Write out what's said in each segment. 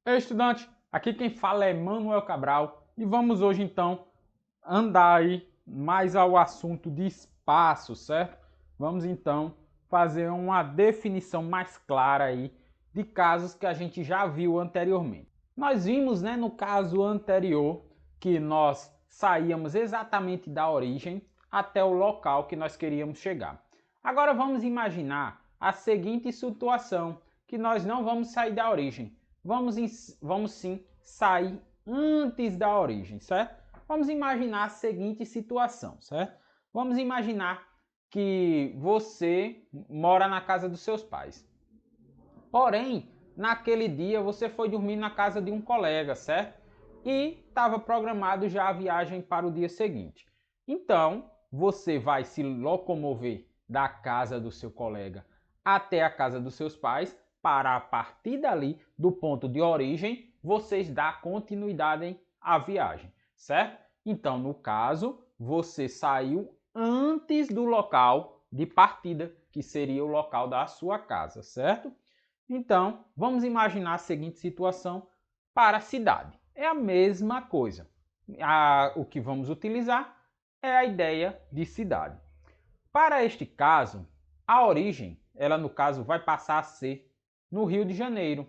Ei, estudante, aqui quem fala é Manuel Cabral e vamos hoje então andar aí mais ao assunto de espaço, certo? Vamos então fazer uma definição mais clara aí de casos que a gente já viu anteriormente. Nós vimos, né, no caso anterior que nós saíamos exatamente da origem até o local que nós queríamos chegar. Agora vamos imaginar a seguinte situação, que nós não vamos sair da origem, vamos sim sair antes da origem, certo? Vamos imaginar a seguinte situação, certo? Vamos imaginar que você mora na casa dos seus pais. Porém, naquele dia você foi dormir na casa de um colega, certo? E estava programado já a viagem para o dia seguinte. Então, você vai se locomover da casa do seu colega até a casa dos seus pais para, a partir dali, do ponto de origem, vocês dar continuidade à viagem, certo? Então, no caso, você saiu antes do local de partida, que seria o local da sua casa, certo? Então, vamos imaginar a seguinte situação para a cidade. É a mesma coisa. O que vamos utilizar é a ideia de cidade. Para este caso, a origem, ela no caso vai passar a ser no Rio de Janeiro,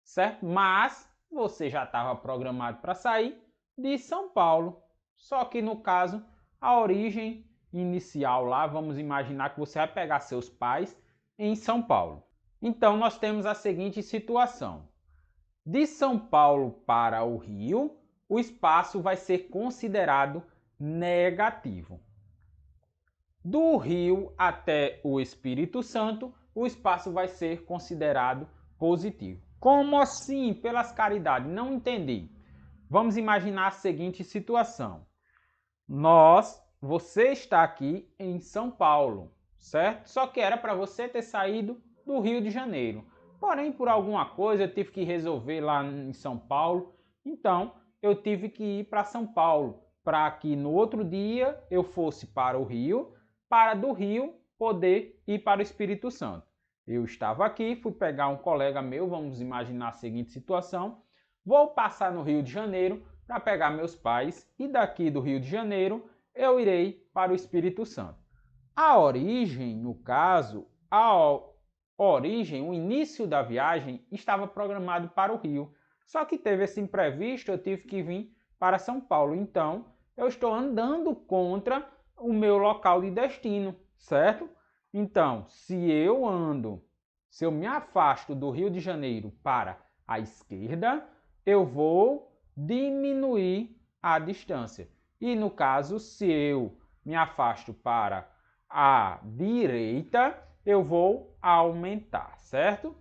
certo? Mas você já estava programado para sair de São Paulo. Só que no caso, a origem inicial lá, vamos imaginar que você vai pegar seus pais em São Paulo. Então nós temos a seguinte situação. De São Paulo para o Rio, o espaço vai ser considerado negativo. Do Rio até o Espírito Santo, o espaço vai ser considerado positivo. Como assim? Pelas caridades? Não entendi. Vamos imaginar a seguinte situação. Você está aqui em São Paulo, certo? Só que era para você ter saído do Rio de Janeiro. Porém, por alguma coisa, eu tive que resolver lá em São Paulo. Então, eu tive que ir para São Paulo, para que no outro dia eu fosse para o Rio, para do Rio poder ir para o Espírito Santo. Eu estava aqui, fui pegar um colega meu, vamos imaginar a seguinte situação. Vou passar no Rio de Janeiro para pegar meus pais e daqui do Rio de Janeiro eu irei para o Espírito Santo. A origem, no caso, o início da viagem estava programado para o Rio. Só que teve esse imprevisto, eu tive que vir para São Paulo. Então, eu estou andando contra o meu local de destino, certo? Então, se eu me afasto do Rio de Janeiro para a esquerda, eu vou diminuir a distância. E no caso, se eu me afasto para a direita, eu vou aumentar, certo?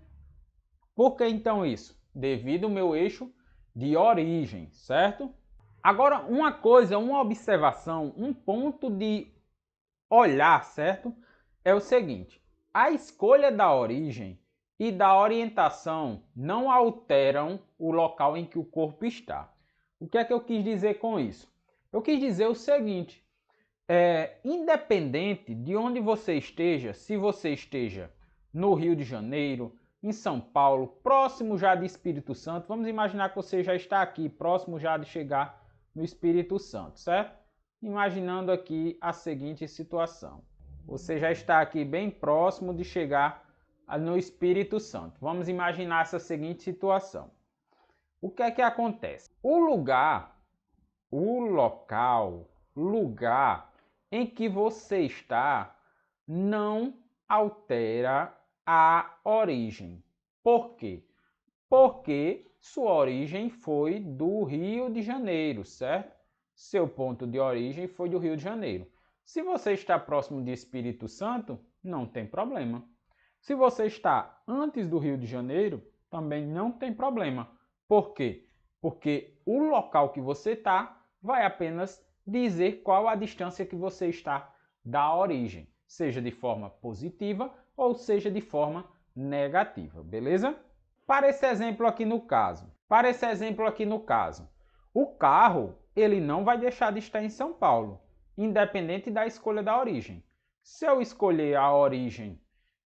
Por que então isso? Devido ao meu eixo de origem, certo? Agora, uma coisa, uma observação, um ponto de olhar, certo? É o seguinte: a escolha da origem e da orientação não alteram o local em que o corpo está. O que é que eu quis dizer com isso? Eu quis dizer o seguinte: independente de onde você esteja, se você esteja no Rio de Janeiro, em São Paulo, próximo já de Espírito Santo, vamos imaginar que você já está aqui, próximo já de chegar no Espírito Santo, certo? Imaginando aqui a seguinte situação. Você já está aqui bem próximo de chegar no Espírito Santo. Vamos imaginar essa seguinte situação. O que é que acontece? Lugar em que você está não altera a origem. Por quê? Porque sua origem foi do Rio de Janeiro, certo? Seu ponto de origem foi do Rio de Janeiro. Se você está próximo de Espírito Santo, não tem problema. Se você está antes do Rio de Janeiro, também não tem problema. Por quê? Porque o local que você está vai apenas dizer qual a distância que você está da origem, seja de forma positiva ou seja de forma negativa, beleza? Para esse exemplo aqui no caso, o carro ele não vai deixar de estar em São Paulo, independente da escolha da origem. Se eu escolher a origem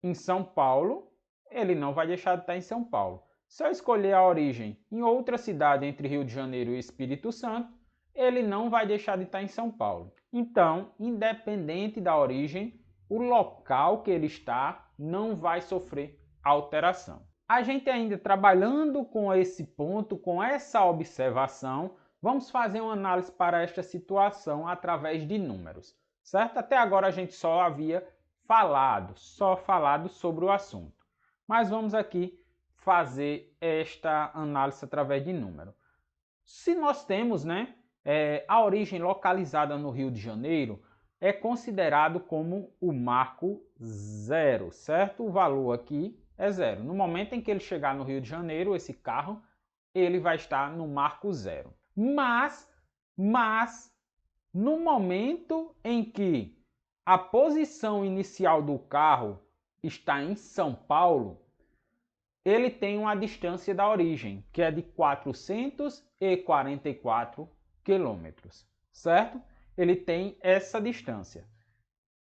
em São Paulo, ele não vai deixar de estar em São Paulo. Se eu escolher a origem em outra cidade entre Rio de Janeiro e Espírito Santo, ele não vai deixar de estar em São Paulo. Então, independente da origem, o local que ele está não vai sofrer alteração. A gente ainda trabalhando com esse ponto, com essa observação, vamos fazer uma análise para esta situação através de números, certo? Até agora a gente só havia falado sobre o assunto. Mas vamos aqui fazer esta análise através de número. Se nós temos, a origem localizada no Rio de Janeiro, é considerado como o marco 0, certo? O valor aqui é 0. No momento em que ele chegar no Rio de Janeiro, esse carro, ele vai estar no marco 0. Mas, no momento em que a posição inicial do carro está em São Paulo, ele tem uma distância da origem, que é de 444 quilômetros, certo? Ele tem essa distância.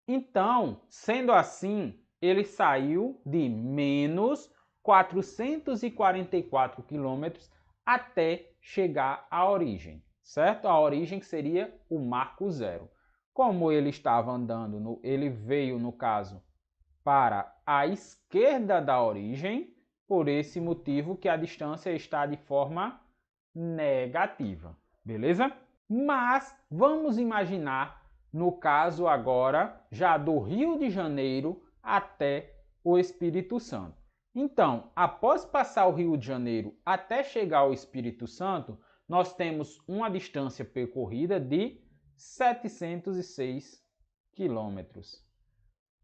Então, sendo assim, ele saiu de menos 444 quilômetros até chegar à origem, certo? A origem que seria o marco 0. Como ele estava andando, ele veio, no caso, para a esquerda da origem, por esse motivo que a distância está de forma negativa, beleza? Mas vamos imaginar, no caso agora, já do Rio de Janeiro até o Espírito Santo. Então, após passar o Rio de Janeiro até chegar ao Espírito Santo, nós temos uma distância percorrida de 706 quilômetros.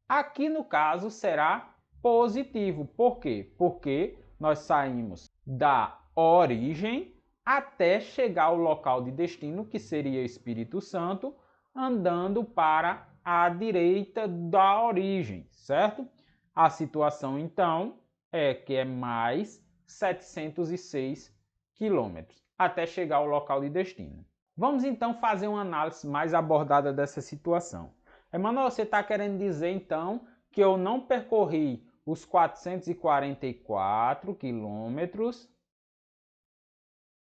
Aqui no caso será positivo. Por quê? Porque nós saímos da origem até chegar ao local de destino, que seria Espírito Santo, andando para a direita da origem, certo? A situação então é que é mais 706 quilômetros até chegar ao local de destino. Vamos então fazer uma análise mais abordada dessa situação. Emanuel, você está querendo dizer então que eu não percorri os 444 quilômetros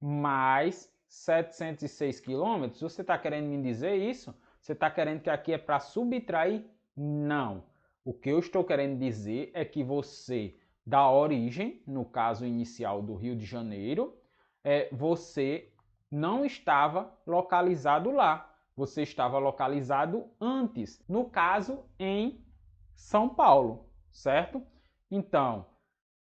mais 706 quilômetros? Você está querendo me dizer isso? Você está querendo que aqui é para subtrair? Não. O que eu estou querendo dizer é que você, da origem, no caso inicial do Rio de Janeiro, você não estava localizado lá. Você estava localizado antes, no caso em São Paulo, certo? Então,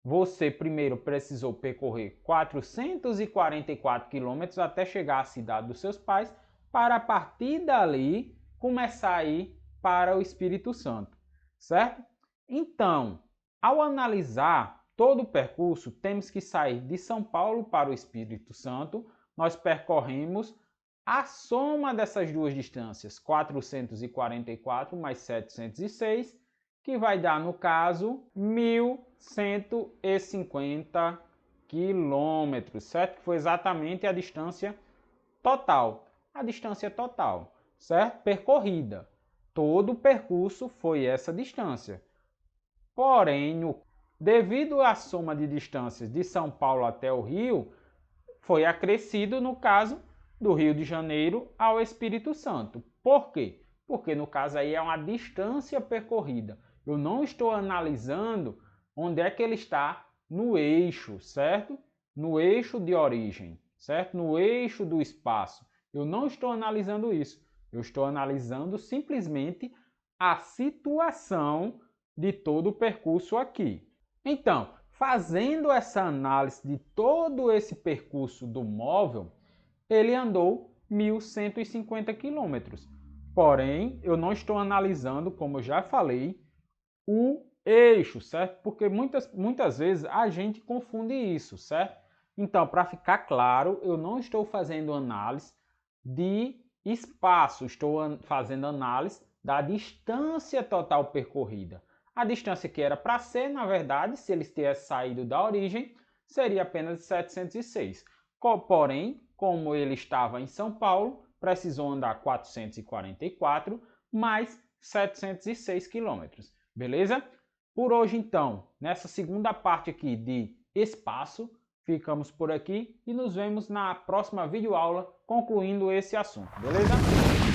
você primeiro precisou percorrer 444 quilômetros até chegar à cidade dos seus pais, para a partir dali começar a ir para o Espírito Santo, certo? Então, ao analisar todo o percurso, temos que sair de São Paulo para o Espírito Santo. Nós percorremos a soma dessas duas distâncias, 444 mais 706, que vai dar, no caso, 1.150 quilômetros, certo? Que foi exatamente a distância total. A distância total, certo? Percorrida. Todo o percurso foi essa distância. Porém, devido à soma de distâncias de São Paulo até o Rio, foi acrescido, no caso, do Rio de Janeiro ao Espírito Santo. Por quê? Porque no caso aí é uma distância percorrida. Eu não estou analisando onde é que ele está no eixo, certo? No eixo de origem, certo? No eixo do espaço. Eu não estou analisando isso. Eu estou analisando simplesmente a situação de todo o percurso aqui. Então, fazendo essa análise de todo esse percurso do móvel, ele andou 1.150 quilômetros. Porém, eu não estou analisando, como eu já falei, o eixo, certo? Porque muitas vezes a gente confunde isso, certo? Então, para ficar claro, eu não estou fazendo análise de espaço, estou fazendo análise da distância total percorrida. A distância que era para ser, na verdade, se eles tivessem saído da origem, seria apenas 706. Porém, como ele estava em São Paulo, precisou andar 444 mais 706 quilômetros. Beleza? Por hoje, então, nessa segunda parte aqui de espaço. Ficamos por aqui e nos vemos na próxima videoaula concluindo esse assunto, beleza?